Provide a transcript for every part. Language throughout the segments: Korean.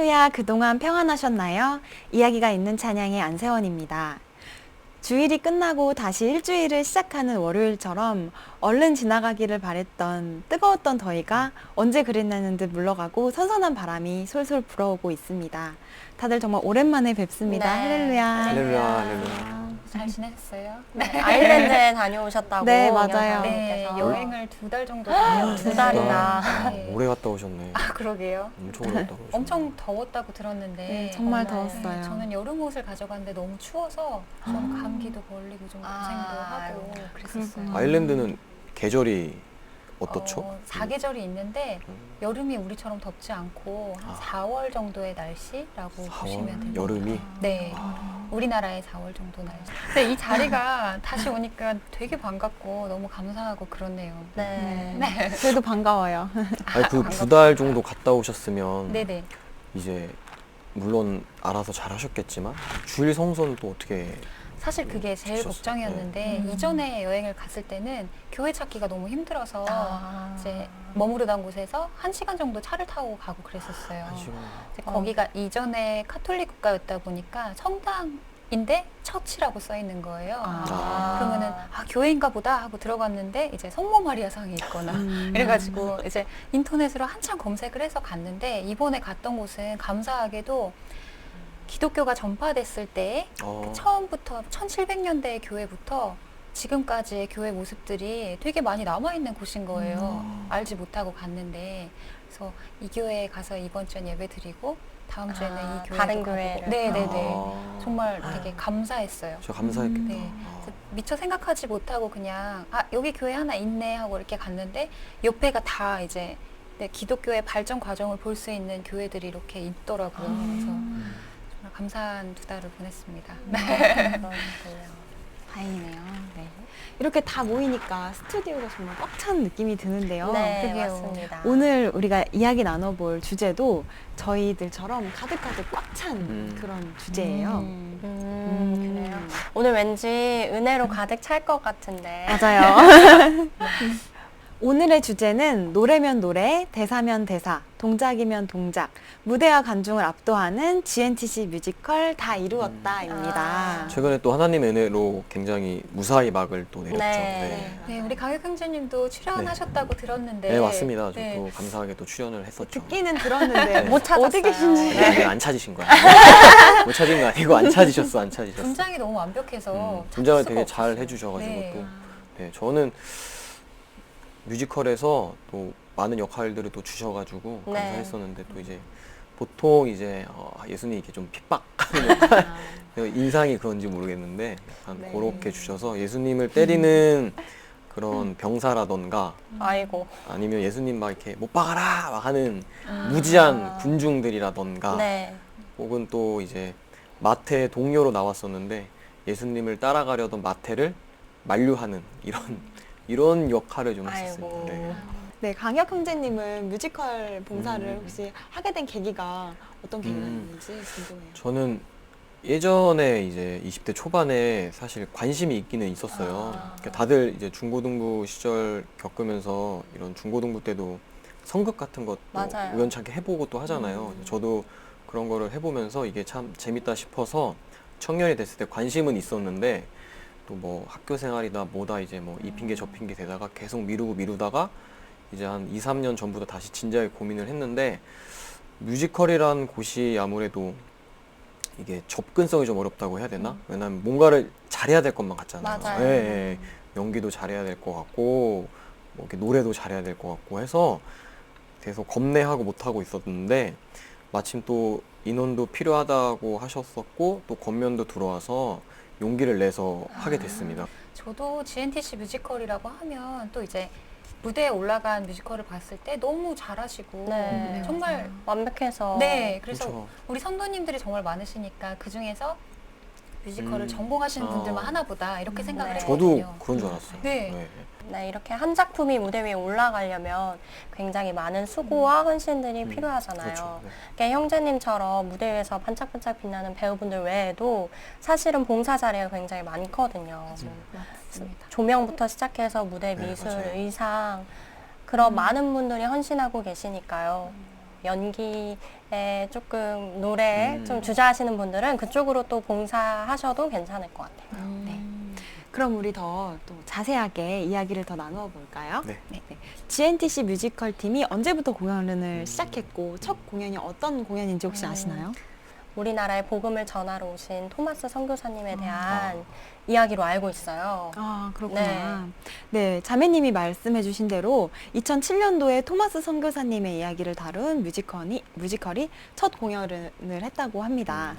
할렐루야, 그동안 평안하셨나요? 이야기가 있는 찬양의 안세원입니다. 주일이 끝나고 다시 일주일을 시작하는 월요일처럼 얼른 지나가기를 바랬던 뜨거웠던 더위가 언제 그랬냐는 듯 물러가고 선선한 바람이 솔솔 불어오고 있습니다. 다들 정말 오랜만에 뵙습니다. 네. 할렐루야. 할렐루야, 할렐루야. 잘 지내셨어요? 네, 아일랜드에 다녀오셨다고. 네, 맞아요. 네, 여사님께서. 여행을 2달 정도 다녀오셨어요. 2달이나. 네. 오래 갔다 오셨네. 아, 그러게요. 엄청 오래 갔다 오셨네. 엄청 더웠다고 들었는데 네, 정말 정말. 더웠어요. 저는 여름 옷을 가져갔는데 너무 추워서 좀 감기도 걸리고 좀 고생도 하고 그랬었어요. 그렇구나. 아일랜드는 계절이 어떻죠? 4계절이 있는데 여름이 우리처럼 덥지 않고 한 4월 정도의 날씨라고 보시면 됩니다. 여름이? 네. 우리나라의 4월 정도 날씨. 근데 이 자리가 다시 오니까 되게 반갑고 너무 감사하고 그렇네요. 네. 네. 저희도 반가워요. 아니, 그 2달 정도 갔다 오셨으면 네네. 이제 물론 알아서 잘 하셨겠지만 주일 성수는 또 어떻게 사실 그게 제일 주셨어요. 걱정이었는데 이전에 여행을 갔을 때는 교회 찾기가 너무 힘들어서 이제 머무르던 곳에서 1시간 정도 차를 타고 가고 그랬었어요. 한 시간. 이제 거기가 이전에 카톨릭 국가였다 보니까 성당인데 처치라고 써 있는 거예요. 그러면은 교회인가 보다 하고 들어갔는데 이제 성모 마리아 상이 있거나 이래가지고 이제 인터넷으로 한참 검색을 해서 갔는데 이번에 갔던 곳은 감사하게도 기독교가 전파됐을 때 처음부터 1700년대의 교회부터 지금까지의 교회 모습들이 되게 많이 남아있는 곳인 거예요. 알지 못하고 갔는데 그래서 이 교회에 가서 이번 주엔 예배 드리고 다음 주에는 이 교회에 다른 교회를. 네네네. 정말 되게 감사했어요. 진짜 감사했겠다. 네. 그래서 미처 생각하지 못하고 그냥 여기 교회 하나 있네 하고 이렇게 갔는데 옆에가 다 이제 기독교의 발전 과정을 볼 수 있는 교회들이 이렇게 있더라고요. 그래서 정말 감사한 2달을 보냈습니다. 다행이네요. 네. 이렇게 다 모이니까 스튜디오가 정말 꽉 찬 느낌이 드는데요. 네, 그러게요. 맞습니다. 오늘 우리가 이야기 나눠볼 주제도 저희들처럼 가득가득 꽉 찬 그런 주제예요. 그래요. 오늘 왠지 은혜로 가득 찰 것 같은데. 맞아요. 오늘의 주제는 노래면 노래, 대사면 대사, 동작이면 동작, 무대와 관중을 압도하는 GNTC 뮤지컬 다 이루었다입니다. 최근에 또 하나님의 은혜로 굉장히 무사히 막을 또 내렸죠. 네. 네, 우리 강혁 형제님도 출연하셨다고 들었는데 네, 맞습니다. 네. 저도 감사하게 또 출연을 했었죠. 듣기는 들었는데 네. 못 찾았어요. 어디 계신지. 아니, 안 찾으신 거야. 못 찾은 거 아니고 안 찾으셨어, 안 찾으셨어. 분장이 너무 완벽해서 분장을 찾을 되게 수가 잘 없었어요. 해주셔가지고 네. 또 네, 저는 뮤지컬에서 또 많은 역할들을 또 주셔가지고 네. 감사했었는데 또 이제 보통 이제 예수님이 이렇게 좀 핍박하는 역할 인상이 그런지 모르겠는데 약간 네. 그렇게 주셔서 예수님을 때리는 그런 병사라던가 아이고. 아니면 예수님 막 이렇게 못 박아라 막 하는 무지한 군중들이라던가 네. 혹은 또 이제 마태 동료로 나왔었는데 예수님을 따라가려던 마태를 만류하는 이런 역할을 좀 했었습니다. 아이고. 네. 네, 강혁 형제님은 뮤지컬 봉사를 혹시 하게 된 계기가 어떤 계기가 있는지 궁금해요. 저는 예전에 이제 20대 초반에 사실 관심이 있기는 있었어요. 그러니까 다들 이제 중고등부 시절 겪으면서 이런 중고등부 때도 성극 같은 것도 맞아요. 우연찮게 해보고 또 하잖아요. 저도 그런 거를 해보면서 이게 참 재밌다 싶어서 청년이 됐을 때 관심은 있었는데 또 뭐 학교 생활이다 뭐다 이제 뭐 이 핑계 저 핑계 대다가 계속 미루다가 이제 한 2, 3년 전부터 다시 진지하게 고민을 했는데 뮤지컬이란 곳이 아무래도 이게 접근성이 좀 어렵다고 해야 되나? 왜냐면 뭔가를 잘해야 될 것만 같잖아요. 맞아요. 예, 예. 연기도 잘해야 될 것 같고 뭐 이렇게 노래도 잘해야 될 것 같고 해서 계속 겁내하고 못하고 있었는데 마침 또 인원도 필요하다고 하셨었고 또 겉면도 들어와서 용기를 내서 하게 됐습니다. 저도 GNTC 뮤지컬이라고 하면 또 이제 무대에 올라간 뮤지컬을 봤을 때 너무 잘하시고 네. 정말 완벽해서. 네, 그래서 그렇죠. 우리 성도님들이 정말 많으시니까 그 중에서 뮤지컬을 전공하시는 분들만 하나 보다 이렇게 생각을 네. 했거든요. 했거든요. 저도 그런 줄 알았어요. 네. 네, 이렇게 한 작품이 무대 위에 올라가려면 굉장히 많은 수고와 헌신들이 필요하잖아요. 그렇죠. 네. 그러니까 형제님처럼 무대 위에서 반짝반짝 빛나는 배우분들 외에도 사실은 봉사 자리가 굉장히 많거든요. 맞습니다. 조명부터 시작해서 무대 네, 미술, 맞아요. 의상 그런 많은 분들이 헌신하고 계시니까요. 연기에 조금 노래에 좀 주저하시는 분들은 그쪽으로 또 봉사하셔도 괜찮을 것 같아요. 네. 그럼 우리 더 또 자세하게 이야기를 더 나누어 볼까요? 네. GNTC 뮤지컬 팀이 언제부터 공연을 시작했고 첫 공연이 어떤 공연인지 혹시 아시나요? 우리나라에 복음을 전하러 오신 토마스 선교사님에 대한 이야기로 알고 있어요. 아, 그렇구나. 네, 자매님이 말씀해 주신 대로 2007년도에 토마스 선교사님의 이야기를 다룬 뮤지컬이 첫 공연을 했다고 합니다.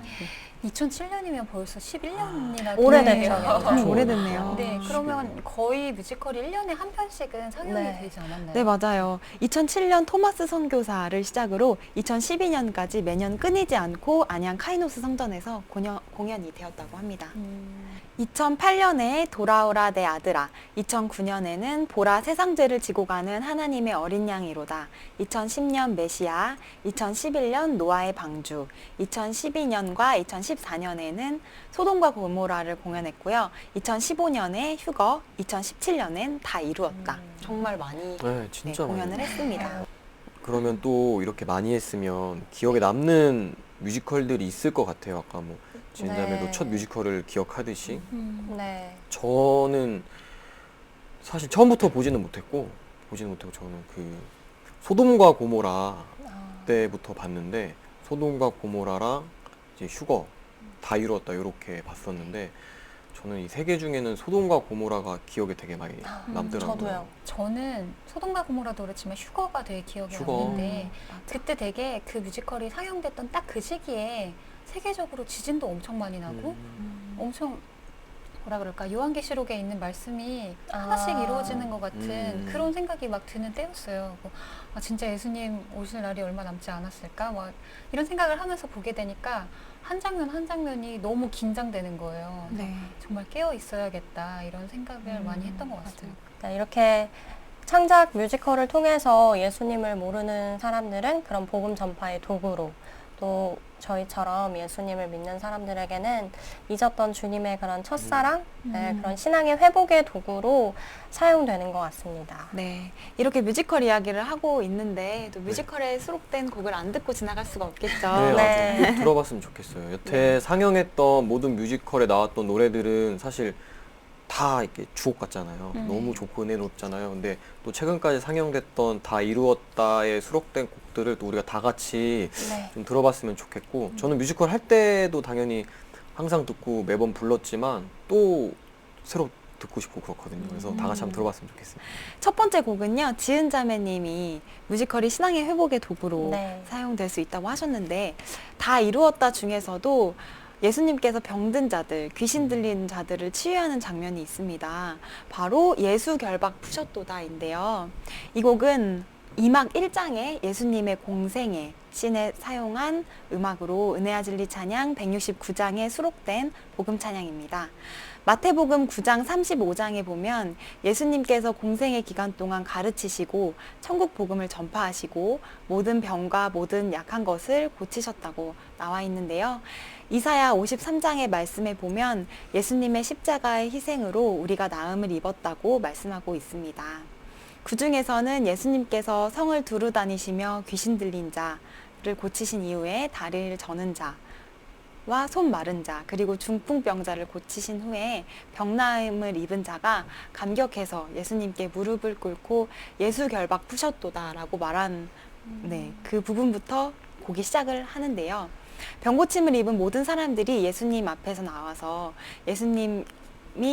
2007년이면 벌써 11년이나 오래됐죠. 참 오래됐네요. 네, 그러면 거의 뮤지컬이 1년에 한 편씩은 상영이 네. 되지 않았나요? 네, 맞아요. 2007년 토마스 선교사를 시작으로 2012년까지 매년 끊이지 않고 안양 카이노스 성전에서 공연이 되었다고 합니다. 2008년에 돌아오라 내 아들아, 2009년에는 보라 세상죄를 지고 가는 하나님의 어린 양이로다, 2010년 메시아, 2011년 노아의 방주, 2012년과 2014년에는 소돔과 고모라를 공연했고요. 2015년에 휴거, 2017년엔 다 이루었다. 정말 많이 네, 진짜 공연을 많이. 했습니다. 그러면 또 이렇게 많이 했으면 기억에 남는 뮤지컬들이 있을 것 같아요. 아까 뭐 지은자매도 네. 첫 뮤지컬을 기억하듯이 네. 저는 사실 처음부터 보지는 못했고 저는 그 소돔과 고모라 때부터 봤는데 소돔과 고모라랑 이제 휴거 다 이루었다 이렇게 봤었는데 저는 이 세 개 중에는 소돔과 고모라가 기억에 되게 많이 남더라고요. 저도요. 저는 소돔과 고모라도 그렇지만 휴거가 되게 기억에 휴거. 남는데 그때 되게 그 뮤지컬이 상영됐던 딱 그 시기에 세계적으로 지진도 엄청 많이 나고 엄청 뭐라 그럴까 요한계시록에 있는 말씀이 하나씩 이루어지는 것 같은 그런 생각이 막 드는 때였어요. 아, 진짜 예수님 오실 날이 얼마 남지 않았을까? 막 이런 생각을 하면서 보게 되니까 한 장면 한 장면이 너무 긴장되는 거예요. 네. 정말 깨어 있어야겠다 이런 생각을 많이 했던 것 같아요. 네, 이렇게 창작 뮤지컬을 통해서 예수님을 모르는 사람들은 그런 복음 전파의 도구로, 또 저희처럼 예수님을 믿는 사람들에게는 잊었던 주님의 그런 첫사랑, 네, 그런 신앙의 회복의 도구로 사용되는 것 같습니다. 네, 이렇게 뮤지컬 이야기를 하고 있는데 또 뮤지컬에 수록된 곡을 안 듣고 지나갈 수가 없겠죠. 네, 네. 맞아요. 들어봤으면 좋겠어요. 여태 상영했던 모든 뮤지컬에 나왔던 노래들은 사실 다 이렇게 주옥 같잖아요. 너무 좋고 은혜롭잖아요. 근데 또 최근까지 상영됐던 다 이루었다에 수록된 곡들을 또 우리가 다 같이 네. 좀 들어봤으면 좋겠고 저는 뮤지컬 할 때도 당연히 항상 듣고 매번 불렀지만 또 새로 듣고 싶고 그렇거든요. 그래서 다 같이 한번 들어봤으면 좋겠습니다. 첫 번째 곡은요, 지은 자매님이 뮤지컬이 신앙의 회복의 도구로 네. 사용될 수 있다고 하셨는데 다 이루었다 중에서도 예수님께서 병든 자들, 귀신 들린 자들을 치유하는 장면이 있습니다. 바로 예수 결박 푸셨도다인데요. 이 곡은 2막 1장에 예수님의 공생애 씬에 사용한 음악으로 은혜와 진리 찬양 169장에 수록된 복음 찬양입니다. 마태복음 9장 35장에 보면 예수님께서 공생의 기간 동안 가르치시고 천국 복음을 전파하시고 모든 병과 모든 약한 것을 고치셨다고 나와 있는데요. 이사야 53장의 말씀에 보면 예수님의 십자가의 희생으로 우리가 나음을 입었다고 말씀하고 있습니다. 그 중에서는 예수님께서 성을 두루 다니시며 귀신 들린 자를 고치신 이후에 다리를 저는 자와 손 마른 자 그리고 중풍병자를 고치신 후에 병나음을 입은 자가 감격해서 예수님께 무릎을 꿇고 예수 결박 푸셨도다라고 말한 그 부분부터 곡이 시작을 하는데요. 병고침을 입은 모든 사람들이 예수님 앞에서 나와서 예수님이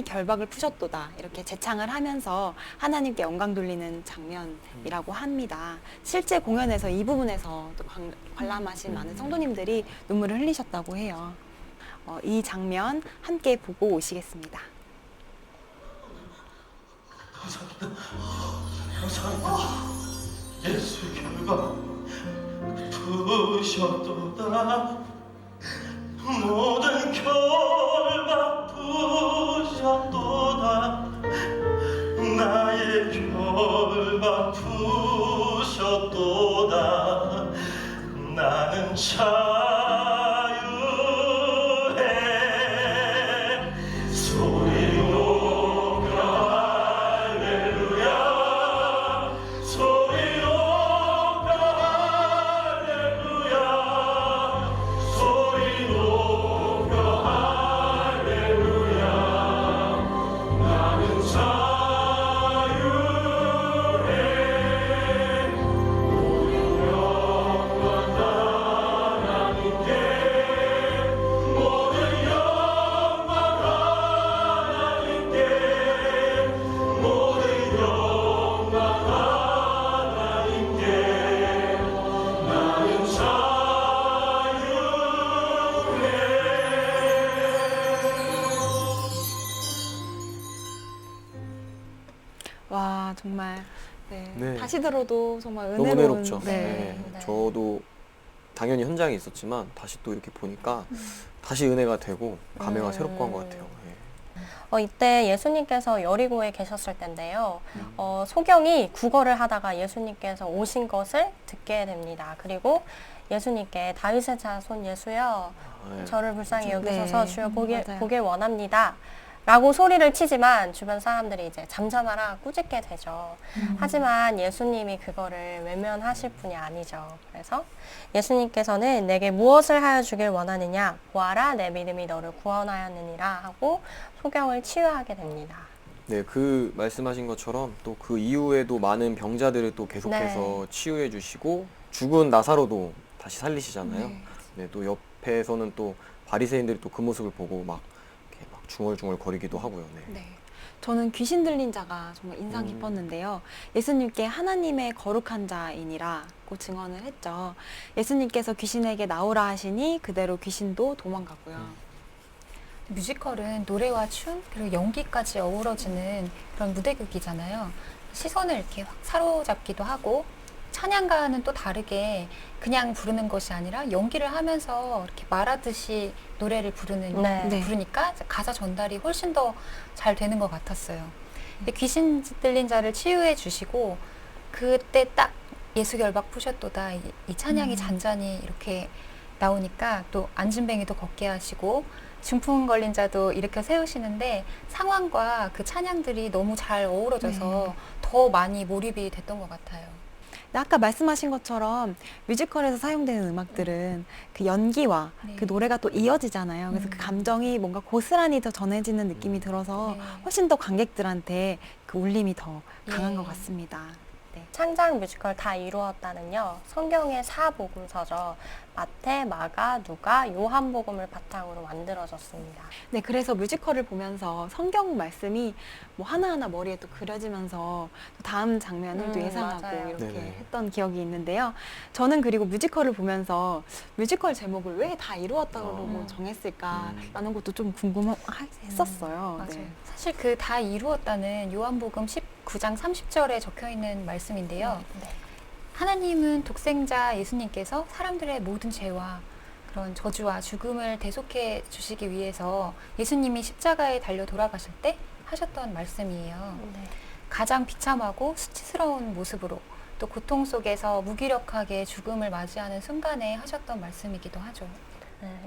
결박을 푸셨도다 이렇게 제창을 하면서 하나님께 영광 돌리는 장면이라고 합니다. 실제 공연에서 이 부분에서 또 관람하신 많은 성도님들이 눈물을 흘리셨다고 해요. 이 장면 함께 보고 오시겠습니다. 예수 결박 푸셨도다 모든 결박 푸셨도다 나의 결박 푸셨도다 나는 자유해 소리 높여 할렐루야 소리 높여 할렐루야 와, 정말 네. 네. 다시 들어도 정말 너무 은혜로운 은혜롭죠. 네. 네. 네. 저도 당연히 현장에 있었지만 다시 또 이렇게 보니까 다시 은혜가 되고 감회가 새롭고 한 것 같아요. 네. 이때 예수님께서 여리고에 계셨을 텐데요. 소경이 구걸을 하다가 예수님께서 오신 것을 듣게 됩니다. 그리고 예수님께 다윗의 자손 예수여 네. 저를 불쌍히 그렇죠. 여기소서 네. 주여 맞아요. 보길 원합니다. 라고 소리를 치지만 주변 사람들이 이제 잠잠하라 꾸짖게 되죠. 하지만 예수님이 그거를 외면하실 분이 아니죠. 그래서 예수님께서는 내게 무엇을 하여 주길 원하느냐 보아라 내 믿음이 너를 구원하였느니라 하고 소경을 치유하게 됩니다. 네, 그 말씀하신 것처럼 또 그 이후에도 많은 병자들을 또 계속해서 네. 치유해 주시고 죽은 나사로도 다시 살리시잖아요. 네, 또 옆에서는 또 바리새인들이 또 그 모습을 보고 막 이렇게 막 중얼중얼 거리기도 하고요. 네. 네. 저는 귀신 들린 자가 정말 인상 깊었는데요. 예수님께 하나님의 거룩한 자이니라고 증언을 했죠. 예수님께서 귀신에게 나오라 하시니 그대로 귀신도 도망가고요. 뮤지컬은 노래와 춤 그리고 연기까지 어우러지는 그런 무대극이잖아요. 시선을 이렇게 확 사로잡기도 하고 찬양가는 또 다르게 그냥 부르는 것이 아니라 연기를 하면서 이렇게 말하듯이 노래를 네. 부르니까 가사 전달이 훨씬 더 잘 되는 것 같았어요. 근데 귀신 들린 자를 치유해 주시고 그때 딱 예수 결박 푸셨도다 이 찬양이 잔잔히 이렇게 나오니까 또 안진뱅이도 걷게 하시고 중풍 걸린 자도 일으켜 세우시는데 상황과 그 찬양들이 너무 잘 어우러져서 더 많이 몰입이 됐던 것 같아요. 근데 아까 말씀하신 것처럼 뮤지컬에서 사용되는 음악들은 그 연기와 네. 그 노래가 또 이어지잖아요. 그래서 그 감정이 뭔가 고스란히 더 전해지는 느낌이 들어서 네. 훨씬 더 관객들한테 그 울림이 더 강한 네. 것 같습니다. 창작 뮤지컬 다 이루었다는요. 성경의 사복음서죠. 마태, 마가, 누가, 요한복음을 바탕으로 만들어졌습니다. 네, 그래서 뮤지컬을 보면서 성경 말씀이 뭐 하나하나 머리에 또 그려지면서 또 다음 장면을 또 예상하고 맞아요. 이렇게 네네. 했던 기억이 있는데요. 저는 그리고 뮤지컬을 보면서 뮤지컬 제목을 왜 다 이루었다고 정했을까라는 것도 좀 궁금했었어요. 맞아요. 네. 사실 그 다 이루었다는 요한복음 19장 30절에 적혀 있는 말씀인데요. 하나님은 독생자 예수님께서 사람들의 모든 죄와 그런 저주와 죽음을 대속해 주시기 위해서 예수님이 십자가에 달려 돌아가실 때 하셨던 말씀이에요. 가장 비참하고 수치스러운 모습으로 또 고통 속에서 무기력하게 죽음을 맞이하는 순간에 하셨던 말씀이기도 하죠.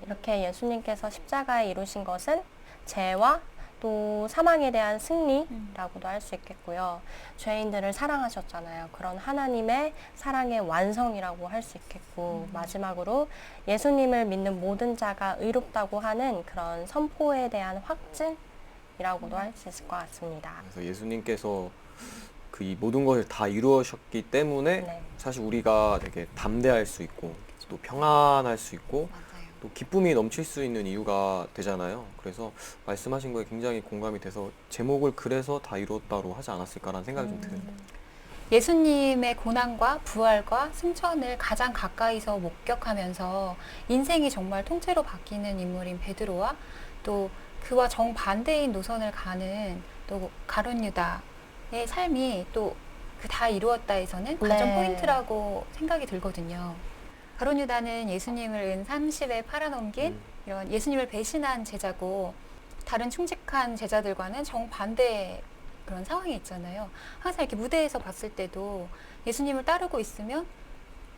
이렇게 예수님께서 십자가에 이루신 것은 죄와 또 사망에 대한 승리라고도 할 수 있겠고요. 죄인들을 사랑하셨잖아요. 그런 하나님의 사랑의 완성이라고 할 수 있겠고 마지막으로 예수님을 믿는 모든 자가 의롭다고 하는 그런 선포에 대한 확증이라고도 할 수 있을 것 같습니다. 그래서 예수님께서 그 이 모든 것을 다 이루셨기 때문에 네. 사실 우리가 되게 담대할 수 있고 또 평안할 수 있고 또 기쁨이 넘칠 수 있는 이유가 되잖아요. 그래서 말씀하신 거에 굉장히 공감이 돼서 제목을 그래서 다 이루었다로 하지 않았을까라는 생각이 좀 드네요. 예수님의 고난과 부활과 승천을 가장 가까이서 목격하면서 인생이 정말 통째로 바뀌는 인물인 베드로와 또 그와 정반대인 노선을 가는 또 가룟 유다의 삶이 또 그 다 이루었다에서는 가장 네. 포인트라고 생각이 들거든요. 가룟 유다는 예수님을 은 30에 팔아넘긴 이런 예수님을 배신한 제자고 다른 충직한 제자들과는 정반대 그런 상황이 있잖아요. 항상 이렇게 무대에서 봤을 때도 예수님을 따르고 있으면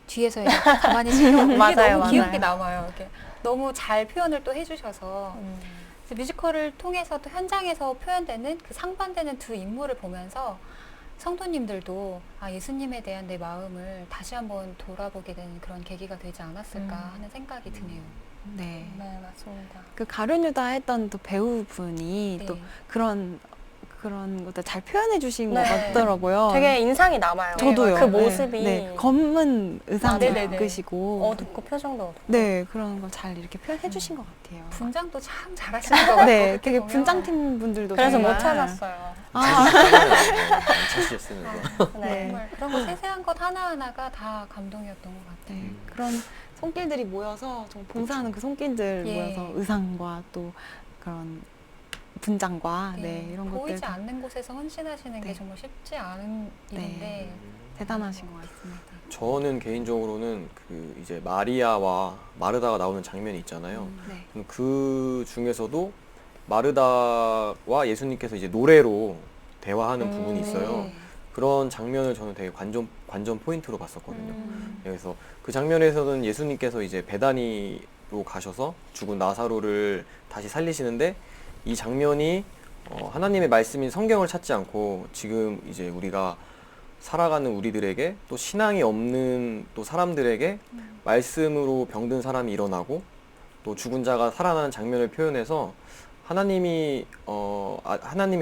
뒤에서 이렇게 가만히 지켜보고 이게 맞아요, 너무 귀엽게 맞아요. 남아요. 이렇게 너무 잘 표현을 또 해주셔서 그래서 뮤지컬을 통해서 또 현장에서 표현되는 그 상반되는 두 인물을 보면서 성도님들도 예수님에 대한 내 마음을 다시 한번 돌아보게 되는 그런 계기가 되지 않았을까 하는 생각이 드네요. 네. 네, 맞습니다. 그 가룟 유다 했던 또 배우분이 네. 또 그런 것들 잘 표현해 주신 것 네. 같더라고요. 되게 인상이 남아요. 저도요. 그 모습이 네. 검은 의상을 네네네. 입으시고 어둡고 표정도 어둡고. 네, 그런 걸 잘 이렇게 표현해 주신 것 같아요. 분장도 참 잘하시는 것 같아요. 네, 그렇게 되게 보면. 분장팀 분들도 그래서 정말 못 찾았어요. 자시했으면서. 네. 정말 그런 거 세세한 것 하나하나가 다 감동이었던 것 같아요. 네, 그런 손길들이 모여서 정말 봉사하는 그 손길들 예. 모여서 의상과 또 그런 분장과 네, 이런 것들 보이지 않는 곳에서 헌신하시는 게 네. 정말 쉽지 않은 일인데 대단하신 것 같습니다. 저는 개인적으로는 그 이제 마리아와 마르다가 나오는 장면이 있잖아요. 네. 그 중에서도 마르다와 예수님께서 이제 노래로 대화하는 부분이 있어요. 그런 장면을 저는 되게 관전 포인트로 봤었거든요. 그래서 그 장면에서는 예수님께서 이제 베다니로 가셔서 죽은 나사로를 다시 살리시는데 이 장면이 하나님의 말씀인 성경을 찾지 않고 지금 이제 우리가 살아가는 우리들에게 또 신앙이 없는 또 사람들에게 말씀으로 병든 사람이 일어나고 또 죽은 자가 살아나는 장면을 표현해서 하나님의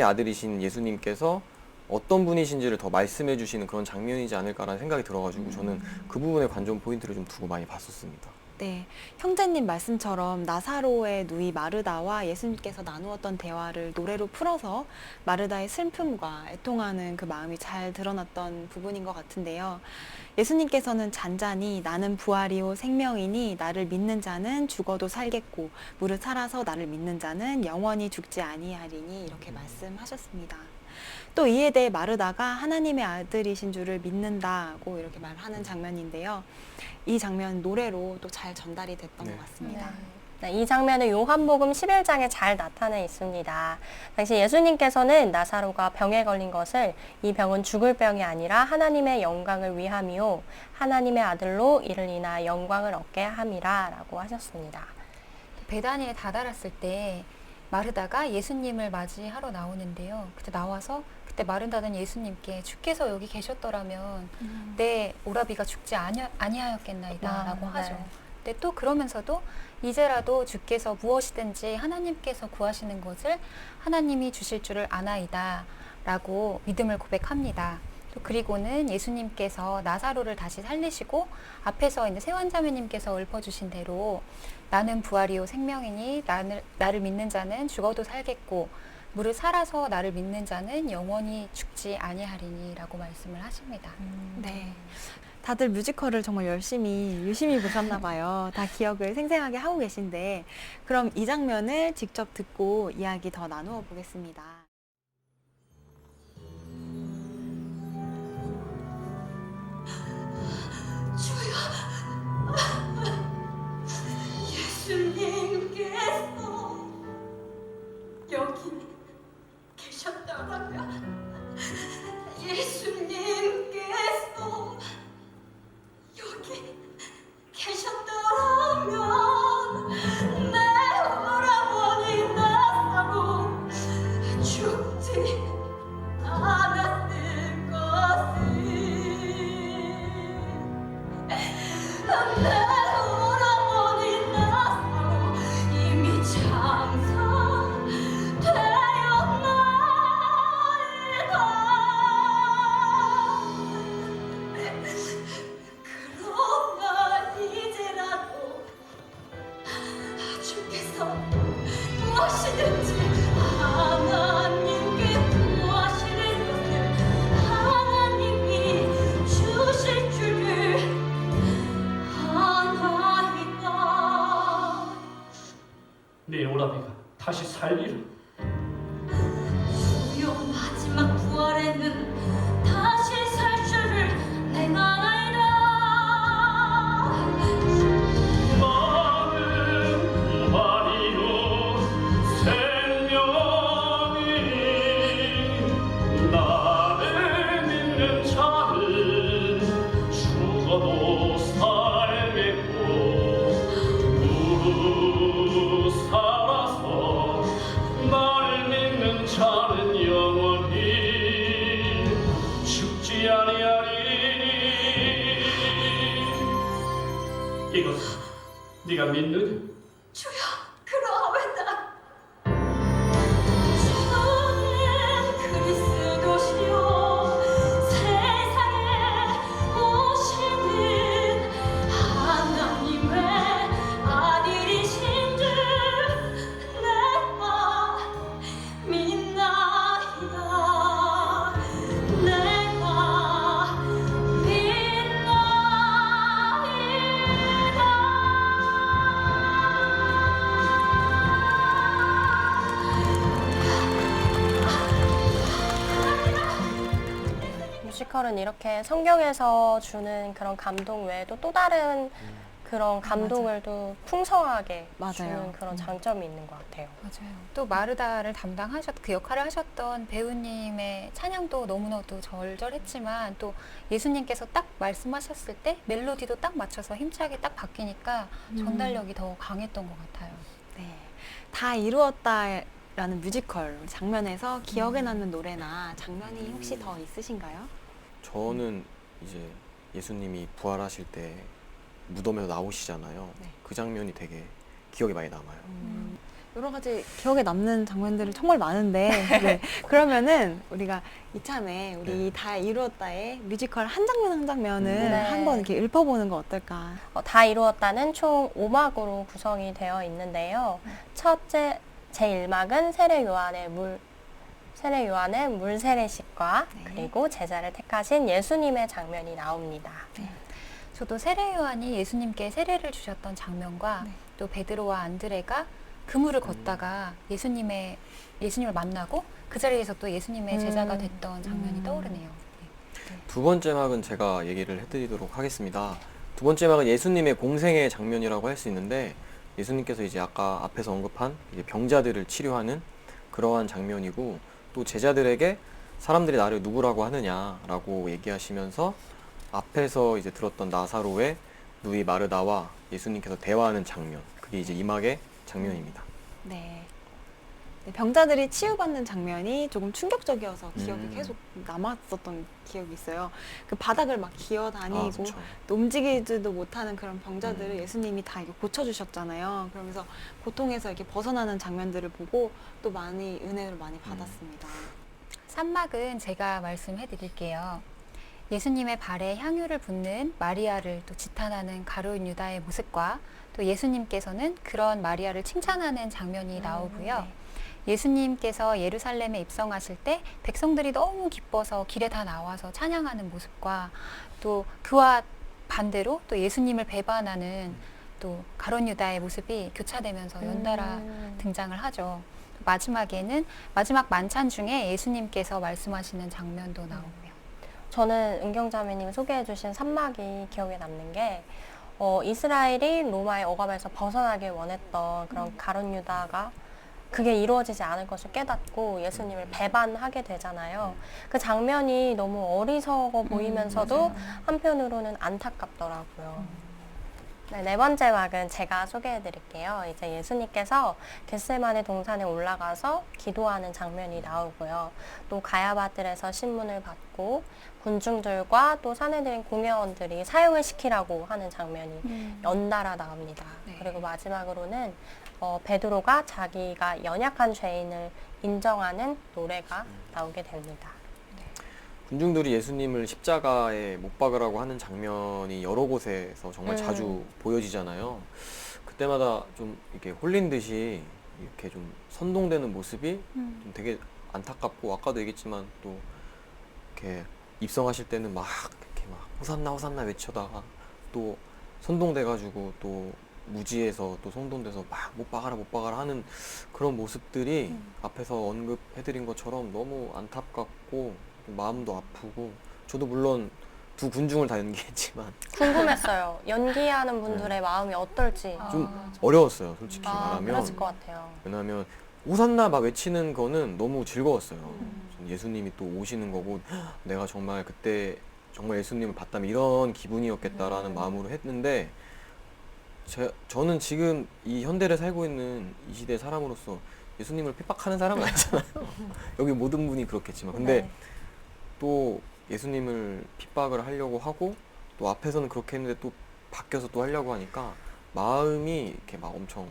아들이신 예수님께서 어떤 분이신지를 더 말씀해 주시는 그런 장면이지 않을까라는 생각이 들어가지고 저는 그 부분에 관전 포인트를 좀 두고 많이 봤었습니다. 네, 형제님 말씀처럼 나사로의 누이 마르다와 예수님께서 나누었던 대화를 노래로 풀어서 마르다의 슬픔과 애통하는 그 마음이 잘 드러났던 부분인 것 같은데요. 예수님께서는 잔잔히 나는 부활이요 생명이니 나를 믿는 자는 죽어도 살겠고 무릇 살아서 나를 믿는 자는 영원히 죽지 아니하리니 이렇게 말씀하셨습니다. 또 이에 대해 마르다가 하나님의 아들이신 줄을 믿는다고 이렇게 말하는 장면인데요. 이 장면 노래로 또 잘 전달이 됐던 것 같습니다. 네, 이 장면은 요한복음 11장에 잘 나타나 있습니다. 당시 예수님께서는 나사로가 병에 걸린 것을 이 병은 죽을 병이 아니라 하나님의 영광을 위함이요 하나님의 아들로 이를 인하여 영광을 얻게 함이라 라고 하셨습니다. 베다니에 다다랐을 때 마르다가 예수님을 맞이하러 나오는데요. 그때 나와서 그때 마르다는 예수님께 주께서 여기 계셨더라면 내 오라비가 죽지 아니하였겠나이다 라고 하죠. 네. 근데 또 그러면서도 이제라도 주께서 무엇이든지 하나님께서 구하시는 것을 하나님이 주실 줄을 아나이다 라고 믿음을 고백합니다. 또 그리고는 예수님께서 나사로를 다시 살리시고 앞에서 이제 세환자매님께서 읊어주신 대로 나는 부활이요 생명이니 나를 믿는 자는 죽어도 살겠고 무릇 살아서 나를 믿는 자는 영원히 죽지 아니하리니 라고 말씀을 하십니다. 네. 다들 뮤지컬을 정말 유심히 보셨나 봐요. 다 기억을 생생하게 하고 계신데 그럼 이 장면을 직접 듣고 이야기 더 나누어 보겠습니다. 예수님께서 여기 계셨다면 예수님께서 여기 계셨더라면 내 오라버니 나사로 죽지 않았을 것을 내 오라버니 나사로 이미 그러나 이제라도 주께서 무엇이든지 하나님께 구하시는 것을 하나님이 주실 줄을 아나이다. 내 오라비가 다시 살리라. 주여 마지막 부활에는 다시 살 줄을 내가 알아. 나는 부활이요 생명이니 나를 믿는 자는 죽어도 살겠고 무릇 살아서 나를 믿는 자는 영원히 죽지 아니하리니. 이것은 네가 믿느냐? 주여 그러하오다. 주는 그리스도시요 세상에 오시는 하나님의 아들이신 줄 내가 믿나이다. 내가 믿나이다. 뮤지컬은 이렇게 성경에서 주는 그런 감동 외에도 또 다른 그런 감동을 또 풍성하게 맞아요. 주는 그런 장점이 있는 것 같아요. 맞아요. 또 마르다를 그 역할을 하셨던 배우님의 찬양도 너무나도 절절했지만 또 예수님께서 딱 말씀하셨을 때 멜로디도 딱 맞춰서 힘차게 딱 바뀌니까 전달력이 더 강했던 것 같아요. 네. 다 이루었다라는 뮤지컬 장면에서 기억에 남는 노래나 장면이 혹시 더 있으신가요? 저는 이제 예수님이 부활하실 때 무덤에서 나오시잖아요. 네. 그 장면이 되게 기억에 많이 남아요. 여러 가지 기억에 남는 장면들이 정말 많은데 네. 그러면은 우리가 이참에 우리 네. 다 이루었다의 뮤지컬 한 장면 한 장면을 네. 한번 이렇게 읽어보는 거 어떨까? 다 이루었다는 총 5막으로 구성이 되어 있는데요. 첫째 제1막은 세례 요한의 물 세례식과 네. 그리고 제자를 택하신 예수님의 장면이 나옵니다. 저도 세례 요한이 예수님께 세례를 주셨던 장면과 네. 또 베드로와 안드레가 그물을 걷다가 예수님을 만나고 그 자리에서 또 예수님의 제자가 됐던 장면이 떠오르네요. 네. 두 번째 막은 제가 얘기를 해드리도록 하겠습니다. 두 번째 막은 예수님의 공생의 장면이라고 할 수 있는데 예수님께서 이제 아까 앞에서 언급한 이제 병자들을 치료하는 그러한 장면이고 또 제자들에게 사람들이 나를 누구라고 하느냐라고 얘기하시면서 앞에서 이제 들었던 나사로의 누이 마르다와 예수님께서 대화하는 장면, 그게 이제 이 막의 장면입니다. 네. 네, 병자들이 치유받는 장면이 조금 충격적이어서 기억이 계속 남았었던 기억이 있어요. 그 바닥을 막 기어다니고 그렇죠. 또 움직이지도 못하는 그런 병자들을 예수님이 다 이렇게 고쳐주셨잖아요. 그러면서 고통에서 이렇게 벗어나는 장면들을 보고 또 많이 은혜를 많이 받았습니다. 3막은 제가 말씀해 드릴게요. 예수님의 발에 향유를 붓는 마리아를 또 지탄하는 가룟 유다의 모습과 또 예수님께서는 그런 마리아를 칭찬하는 장면이 나오고요. 예수님께서 예루살렘에 입성하실 때 백성들이 너무 기뻐서 길에 다 나와서 찬양하는 모습과 또 그와 반대로 또 예수님을 배반하는 또 가룟 유다의 모습이 교차되면서 연달아 등장을 하죠. 마지막에는 마지막 만찬 중에 예수님께서 말씀하시는 장면도 나오고요. 저는 은경자매님 소개해주신 3막이 기억에 남는 게 이스라엘이 로마의 억압에서 벗어나길 원했던 그런 가룟 유다가 그게 이루어지지 않을 것을 깨닫고 예수님을 배반하게 되잖아요. 그 장면이 너무 어리석어 보이면서도 한편으로는 안타깝더라고요. 네 번째 막은 제가 소개해 드릴게요. 이제 예수님께서 겟세마네 동산에 올라가서 기도하는 장면이 나오고요. 또 가야바들에서 신문을 받고 군중들과 또 사내들인 공회원들이 사형을 시키라고 하는 장면이 연달아 나옵니다. 네. 그리고 마지막으로는 베드로가 자기가 연약한 죄인을 인정하는 노래가 나오게 됩니다. 군중들이 예수님을 십자가에 못 박으라고 하는 장면이 여러 곳에서 정말 자주 보여지잖아요. 그때마다 좀 이렇게 홀린 듯이 이렇게 좀 선동되는 모습이 좀 되게 안타깝고 아까도 얘기했지만 또 이렇게 입성하실 때는 막 이렇게 막 호산나 호산나 외쳐다가 또 선동돼가지고 또 무지해서 또 선동돼서 막 못 박아라 하는 그런 모습들이 앞에서 언급해드린 것처럼 너무 안타깝고 마음도 아프고 저도 물론 두 군중을 다 연기했지만 궁금했어요. 연기하는 분들의 마음이 어떨지. 좀 어려웠어요, 솔직히 그랬을 말하면. 것 같아요. 왜냐하면 오산나 막 외치는 거는 너무 즐거웠어요. 예수님이 또 오시는 거고 내가 정말 그때 정말 예수님을 봤다면 이런 기분이었겠다라는 마음으로 했는데 저는 지금 이 현대를 살고 있는 이 시대 사람으로서 예수님을 핍박하는 사람은 아니잖아요. 여기 모든 분이 그렇겠지만 근데 네. 또 예수님을 핍박을 하려고 하고 또 앞에서는 그렇게 했는데 또 바뀌어서 또 하려고 하니까 마음이 이렇게 막 엄청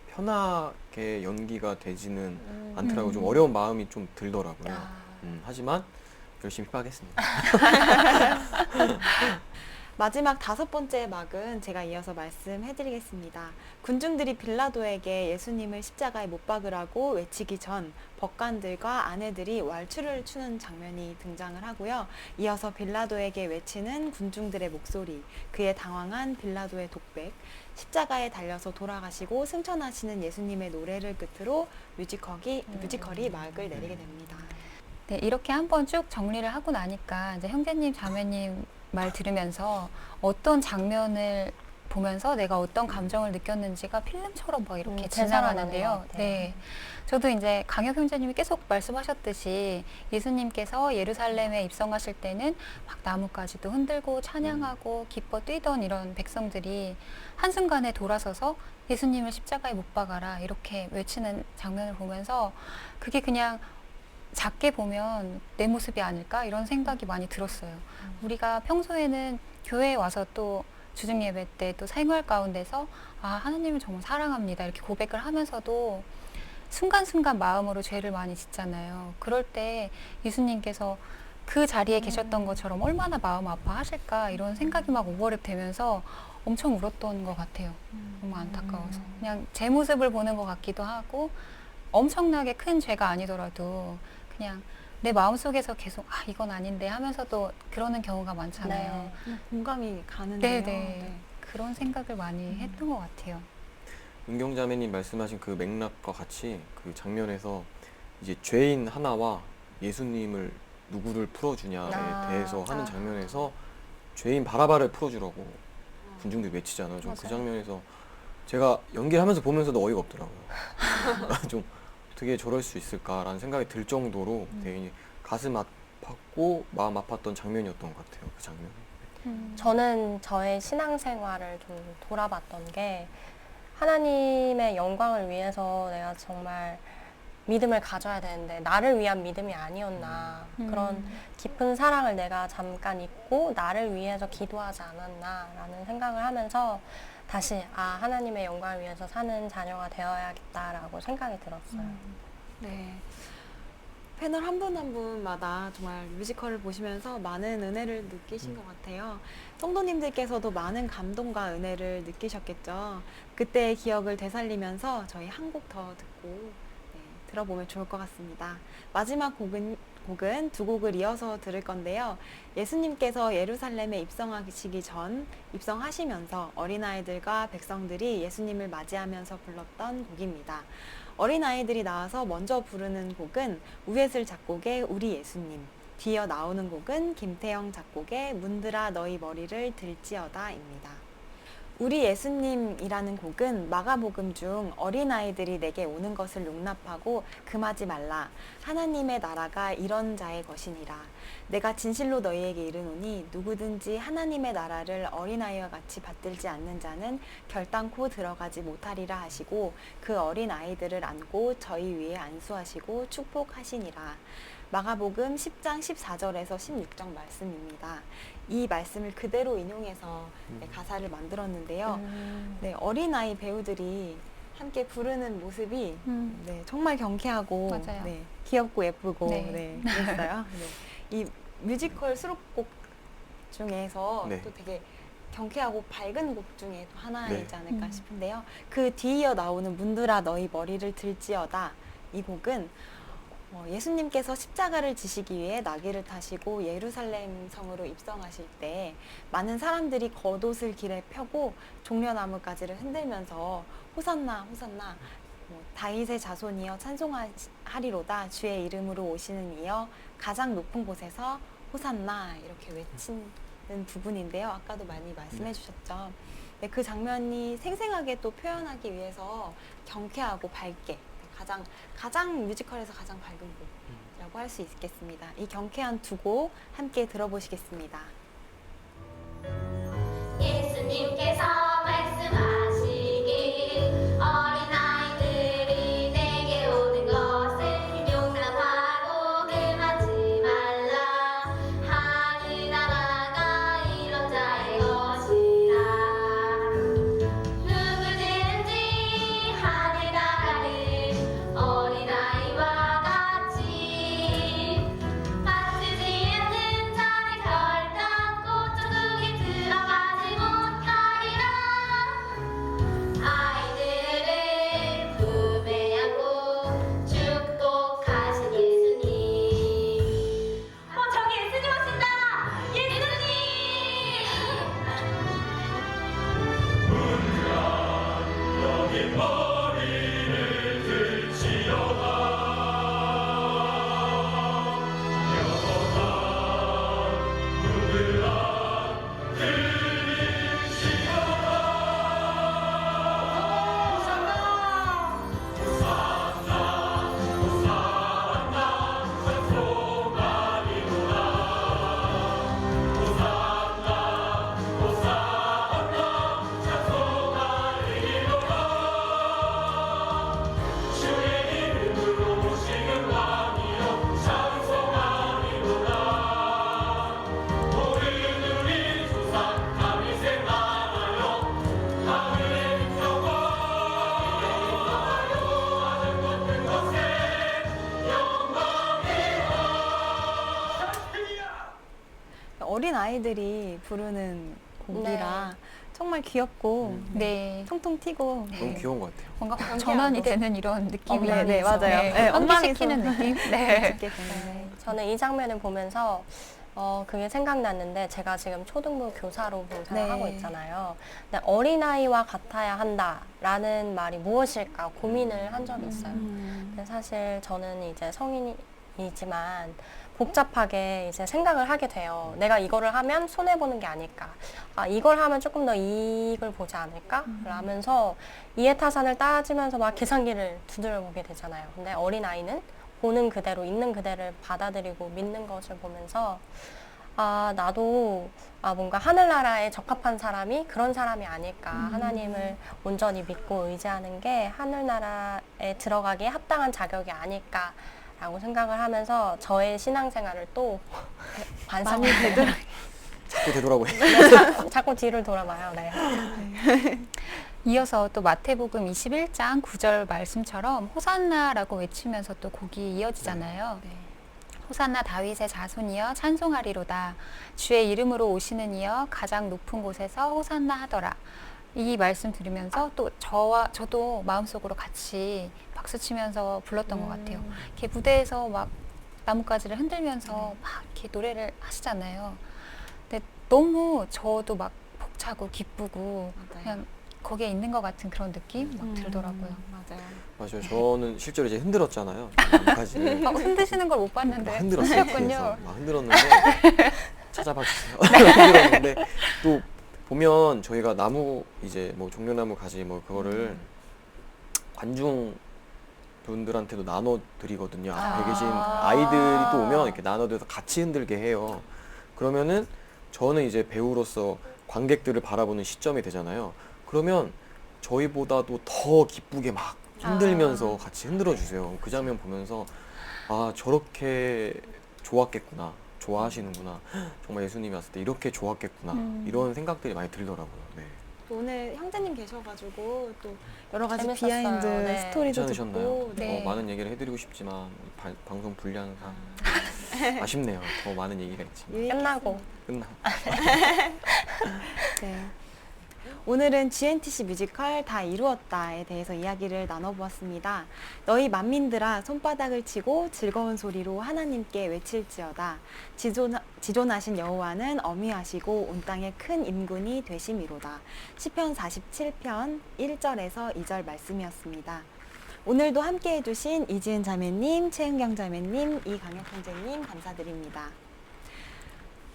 편하게 연기가 되지는 않더라고요. 좀 어려운 마음이 좀 들더라고요. 하지만 열심히 핍박했습니다. 마지막 5번째 막은 제가 이어서 말씀해드리겠습니다. 군중들이 빌라도에게 예수님을 십자가에 못 박으라고 외치기 전 법관들과 아내들이 왈츠를 추는 장면이 등장을 하고요. 이어서 빌라도에게 외치는 군중들의 목소리, 그의 당황한 빌라도의 독백, 십자가에 달려서 돌아가시고 승천하시는 예수님의 노래를 끝으로 뮤지컬이 막을 내리게 됩니다. 네, 이렇게 한번 쭉 정리를 하고 나니까 이제 형제님, 자매님 말 들으면서 어떤 장면을 보면서 내가 어떤 감정을 느꼈는지가 필름처럼 막 이렇게 되살아나는 것 지나가는데요. 같아요. 네. 저도 이제 강혁 형제님이 계속 말씀하셨듯이 예수님께서 예루살렘에 입성하실 때는 막 나뭇가지도 흔들고 찬양하고 기뻐 뛰던 이런 백성들이 한순간에 돌아서서 예수님을 십자가에 못 박아라 이렇게 외치는 장면을 보면서 그게 그냥 작게 보면 내 모습이 아닐까 이런 생각이 많이 들었어요. 우리가 평소에는 교회에 와서 또 주중 예배 때 또 생활 가운데서 아 하나님을 정말 사랑합니다 이렇게 고백을 하면서도 순간순간 마음으로 죄를 많이 짓잖아요. 그럴 때 예수님께서 그 자리에 계셨던 것처럼 얼마나 마음 아파하실까 이런 생각이 막 오버랩 되면서 엄청 울었던 것 같아요. 너무 안타까워서 그냥 제 모습을 보는 것 같기도 하고 엄청나게 큰 죄가 아니더라도 그냥 내 마음속에서 계속 아 이건 아닌데 하면서도 그러는 경우가 많잖아요. 공감이 가는데요. 네네. 그런 생각을 많이 했던 것 같아요. 은경자매님 말씀하신 그 맥락과 같이 그 장면에서 이제 죄인 하나와 예수님을 누구를 풀어주냐에 대해서 하는 장면에서 죄인 바라바를 풀어주라고 군중들이 외치잖아요. 좀 그 장면에서 제가 연기하면서 보면서도 어이가 없더라고요. 좀 어떻게 저럴 수 있을까라는 생각이 들 정도로 되게 가슴 아팠고 마음 아팠던 장면이었던 것 같아요. 그 장면. 저는 저의 신앙생활을 좀 돌아봤던 게 하나님의 영광을 위해서 내가 정말 믿음을 가져야 되는데 나를 위한 믿음이 아니었나 그런 깊은 사랑을 내가 잠깐 잊고 나를 위해서 기도하지 않았나라는 생각을 하면서 다시 아 하나님의 영광을 위해서 사는 자녀가 되어야겠다라고 생각이 들었어요. 네. 패널 한 분 한 분마다 정말 뮤지컬을 보시면서 많은 은혜를 느끼신 것 같아요. 성도님들께서도 많은 감동과 은혜를 느끼셨겠죠. 그때의 기억을 되살리면서 저희 한 곡 더 듣고 들어보면 좋을 것 같습니다. 마지막 곡은 두 곡을 이어서 들을 건데요. 예수님께서 예루살렘에 입성하시기 전 입성하시면서 어린아이들과 백성들이 예수님을 맞이하면서 불렀던 곡입니다. 어린아이들이 나와서 먼저 부르는 곡은 우에슬 작곡의 우리 예수님, 뒤이어 나오는 곡은 김태영 작곡의 문들아 너희 머리를 들지어다입니다. 우리 예수님이라는 곡은 마가복음 중 어린아이들이 내게 오는 것을 용납하고 금하지 말라. 하나님의 나라가 이런 자의 것이니라. 내가 진실로 너희에게 이르노니 누구든지 하나님의 나라를 어린아이와 같이 받들지 않는 자는 결단코 들어가지 못하리라 하시고 그 어린아이들을 안고 저희 위에 안수하시고 축복하시니라. 마가복음 10장 14절에서 16절 말씀입니다. 이 말씀을 그대로 인용해서 가사를 만들었는데요. 네, 어린아이 배우들이 함께 부르는 모습이 정말 경쾌하고 맞아요. 귀엽고 예쁘고 네. 그랬어요. 이 뮤지컬 수록곡 중에서 또 되게 경쾌하고 밝은 곡 중에 또 하나이지 않을까 싶은데요. 그 뒤이어 나오는 문들아 너희 머리를 들지어다 이 곡은 예수님께서 십자가를 지시기 위해 나귀를 타시고 예루살렘 성으로 입성하실 때 많은 사람들이 겉옷을 길에 펴고 종려나무가지를 흔들면서 호산나 호산나 다윗의 자손이여 찬송하리로다 주의 이름으로 오시는 이여 가장 높은 곳에서 호산나 이렇게 외치는 부분인데요. 아까도 많이 말씀해 주셨죠. 네, 그 장면이 생생하게 또 표현하기 위해서 경쾌하고 밝게 가장 뮤지컬에서 가장 밝은 곡이라고 할 수 있겠습니다. 이 경쾌한 두 곡 함께 들어보시겠습니다. 예수님께서 말씀하시길 어린아이들이 내게 오는 것을 용납하고 금하지 말라. 하늘 나라가 이런 자의 것이라. 누구든지 하늘 나라를 어린아이와 같이 받들지 않는 자는 결단코 천국에 들어가지 못하리라. 어린 아이들이 부르는 곡이라 정말 귀엽고 네. 통통 튀고 너무 귀여운 것 같아요. 뭔가 전환이 되는 이런 느낌이 네, 맞아요. 네, 환기시키는 느낌? 네. 듣게 되는데 저는 이 장면을 보면서 그게 생각났는데 제가 지금 초등부 교사로 봉사를 네. 하고 있잖아요. 근데 어린아이와 같아야 한다라는 말이 무엇일까 고민을 한 적이 있어요. 근데 사실 저는 이제 성인이지만 복잡하게 이제 생각을 하게 돼요. 내가 이거를 하면 손해보는 게 아닐까. 아, 이걸 하면 조금 더 이익을 보지 않을까? 라면서 이해타산을 따지면서 막 계산기를 두드려 보게 되잖아요. 근데 어린아이는 보는 그대로, 있는 그대를 받아들이고 믿는 것을 보면서 아, 나도 뭔가 하늘나라에 적합한 사람이 그런 사람이 아닐까. 하나님을 온전히 믿고 의지하는 게 하늘나라에 들어가기에 합당한 자격이 아닐까. 라고 생각을 하면서 저의 신앙생활을 또 반성을 자꾸 되돌아보니. 자꾸 뒤를 돌아봐요. 네. 이어서 또 마태복음 21장 9절 말씀처럼 호산나라고 외치면서 또 곡이 이어지잖아요. 호산나 다윗의 자손이여 찬송하리로다. 주의 이름으로 오시는 이여 가장 높은 곳에서 호산나 하더라. 이 말씀 들으면서 또 저도 마음속으로 같이 박수 치면서 불렀던 것 같아요. 이렇게 무대에서 막 나뭇가지를 흔들면서 막 이렇게 노래를 하시잖아요. 근데 너무 저도 막 벅차고 기쁘고 그냥 거기에 있는 것 같은 그런 느낌 막 들더라고요. 맞아요. 맞아요. 저는 실제로 이제 흔들었잖아요. 나뭇가지를. 흔드시는 걸 못 봤는데 막 흔들었어요. 흔들었군요. 뒤에서. 막 흔들었는데 찾아봐 주세요. 흔들었는데 또 보면 저희가 나무 이제 뭐 종려나무 가지 뭐 그거를 관중 분들한테도 나눠 드리거든요. 앞에 계신 아이들이 또 오면 이렇게 나눠드려서 같이 흔들게 해요. 그러면은 저는 이제 배우로서 관객들을 바라보는 시점이 되잖아요. 그러면 저희보다도 더 기쁘게 막 흔들면서 같이 흔들어 주세요. 그 장면 보면서 아, 저렇게 좋았겠구나. 좋아하시는구나. 정말 예수님이 왔을 때 이렇게 좋았겠구나. 이런 생각들이 많이 들더라고요. 네. 오늘 형제님 계셔가지고 또 여러 가지 재밌었어요. 비하인드 네. 스토리도 괜찮으셨나요? 듣고 네. 더 많은 얘기를 해드리고 싶지만 방송 분량상 아쉽네요. 더 많은 얘기가 있지만 끝나고. 끝나. 네. 오늘은 GNTC 뮤지컬 다 이루었다에 대해서 이야기를 나눠보았습니다. 너희 만민들아 손바닥을 치고 즐거운 소리로 하나님께 외칠지어다. 지존하신 여호와는 어미하시고 온 땅에 큰 임군이 되심이로다. 시편 47편 1절에서 2절 말씀이었습니다. 오늘도 함께 해주신 이지은 자매님, 최은경 자매님, 이강혁 형제님 감사드립니다.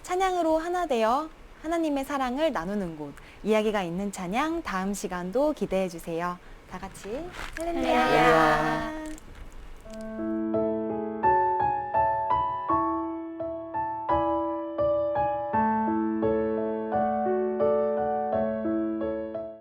찬양으로 하나 되어 하나님의 사랑을 나누는 곳, 이야기가 있는 찬양 다음 시간도 기대해 주세요. 다 같이 할렐루야.